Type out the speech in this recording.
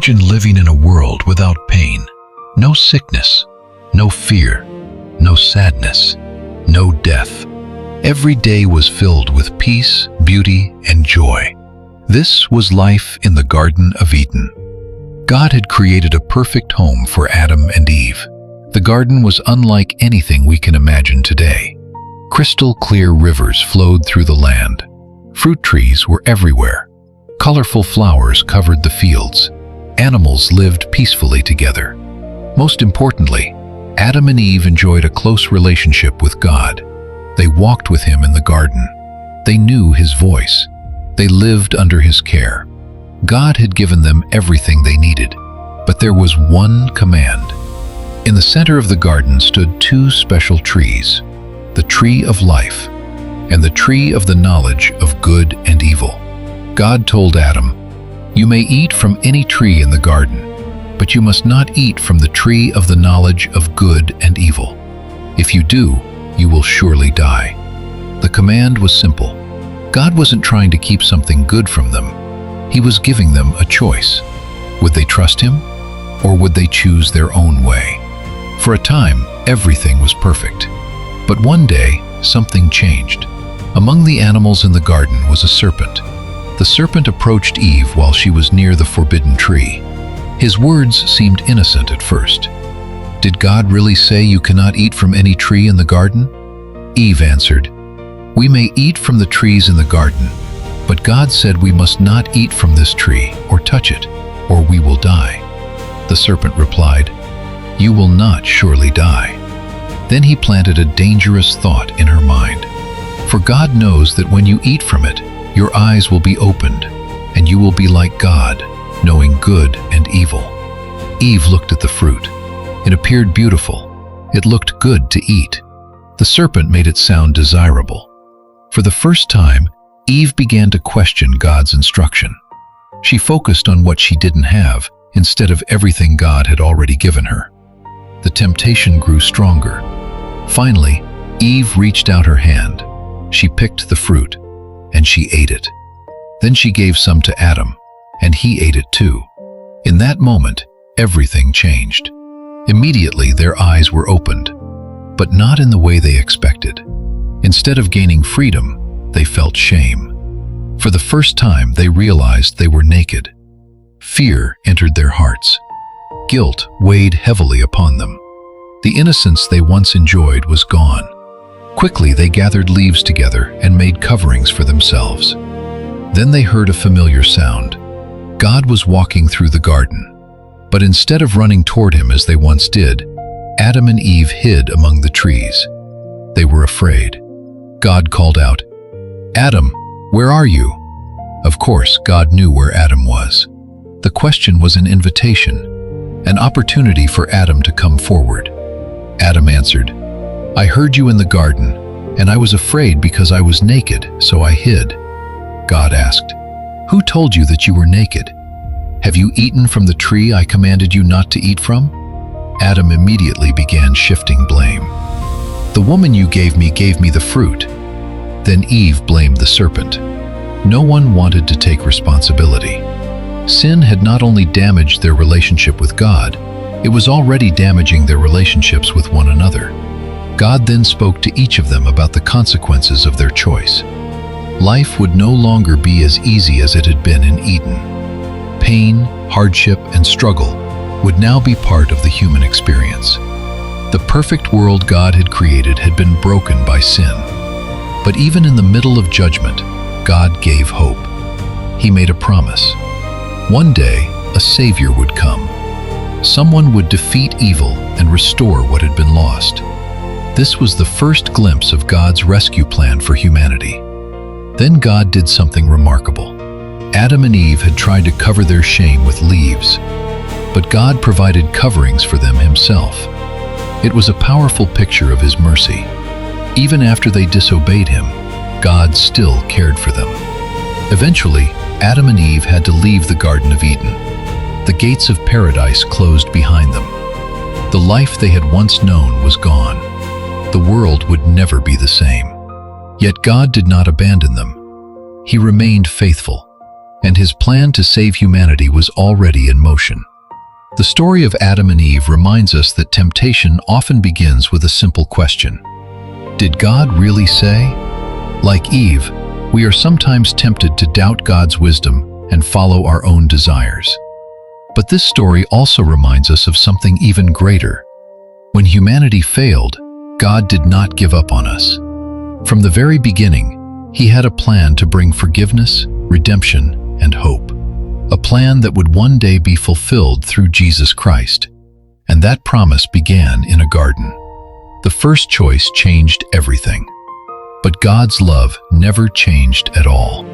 Imagine living in a world without pain, no sickness, no fear, no sadness, no death. Every day was filled with peace, beauty, and joy. This was life in the Garden of Eden. God had created a perfect home for Adam and Eve. The garden was unlike anything we can imagine today. Crystal clear rivers flowed through the land. Fruit trees were everywhere. Colorful flowers covered the fields. Animals lived peacefully together. Most importantly, Adam and Eve enjoyed a close relationship with God. They walked with Him in the garden. They knew His voice. They lived under His care. God had given them everything they needed, but there was one command. In the center of the garden stood two special trees, the tree of life and the tree of the knowledge of good and evil. God told Adam, "You may eat from any tree in the garden, but you must not eat from the tree of the knowledge of good and evil. If you do, you will surely die." The command was simple. God wasn't trying to keep something good from them. He was giving them a choice. Would they trust Him, or would they choose their own way? For a time, everything was perfect. But one day, something changed. Among the animals in the garden was a serpent. The serpent approached Eve while she was near the forbidden tree. His words seemed innocent at first. "Did God really say you cannot eat from any tree in the garden?" Eve answered, "We may eat from the trees in the garden, but God said we must not eat from this tree or touch it, or we will die." The serpent replied, "You will not surely die." Then he planted a dangerous thought in her mind. "For God knows that when you eat from it, your eyes will be opened, and you will be like God, knowing good and evil." Eve looked at the fruit. It appeared beautiful. It looked good to eat. The serpent made it sound desirable. For the first time, Eve began to question God's instruction. She focused on what she didn't have instead of everything God had already given her. The temptation grew stronger. Finally, Eve reached out her hand. She picked the fruit, and she ate it. Then she gave some to Adam, and he ate it too. In that moment, everything changed. Immediately, their eyes were opened, but not in the way they expected. Instead of gaining freedom, they felt shame. For the first time, they realized they were naked. Fear entered their hearts. Guilt weighed heavily upon them. The innocence they once enjoyed was gone. Quickly, they gathered leaves together and made coverings for themselves. Then they heard a familiar sound. God was walking through the garden. But instead of running toward Him as they once did, Adam and Eve hid among the trees. They were afraid. God called out, "Adam, where are you?" Of course, God knew where Adam was. The question was an invitation, an opportunity for Adam to come forward. Adam answered, "I heard you in the garden, and I was afraid because I was naked, so I hid." God asked, "Who told you that you were naked? Have you eaten from the tree I commanded you not to eat from?" Adam immediately began shifting blame. "The woman you gave me the fruit." Then Eve blamed the serpent. No one wanted to take responsibility. Sin had not only damaged their relationship with God, it was already damaging their relationships with one another. God then spoke to each of them about the consequences of their choice. Life would no longer be as easy as it had been in Eden. Pain, hardship, and struggle would now be part of the human experience. The perfect world God had created had been broken by sin. But even in the middle of judgment, God gave hope. He made a promise. One day, a Savior would come. Someone would defeat evil and restore what had been lost. This was the first glimpse of God's rescue plan for humanity. Then God did something remarkable. Adam and Eve had tried to cover their shame with leaves, but God provided coverings for them Himself. It was a powerful picture of His mercy. Even after they disobeyed Him, God still cared for them. Eventually, Adam and Eve had to leave the Garden of Eden. The gates of paradise closed behind them. The life they had once known was gone. The world would never be the same. Yet God did not abandon them. He remained faithful. and his plan to save humanity was already in motion. The story of Adam and Eve reminds us that temptation often begins with a simple question. Did God really say? Like Eve, we are sometimes tempted to doubt God's wisdom and follow our own desires. But this story also reminds us of something even greater. When humanity failed, God did not give up on us. From the very beginning, He had a plan to bring forgiveness, redemption, and hope. A plan that would one day be fulfilled through Jesus Christ. And that promise began in a garden. The first choice changed everything. But God's love never changed at all.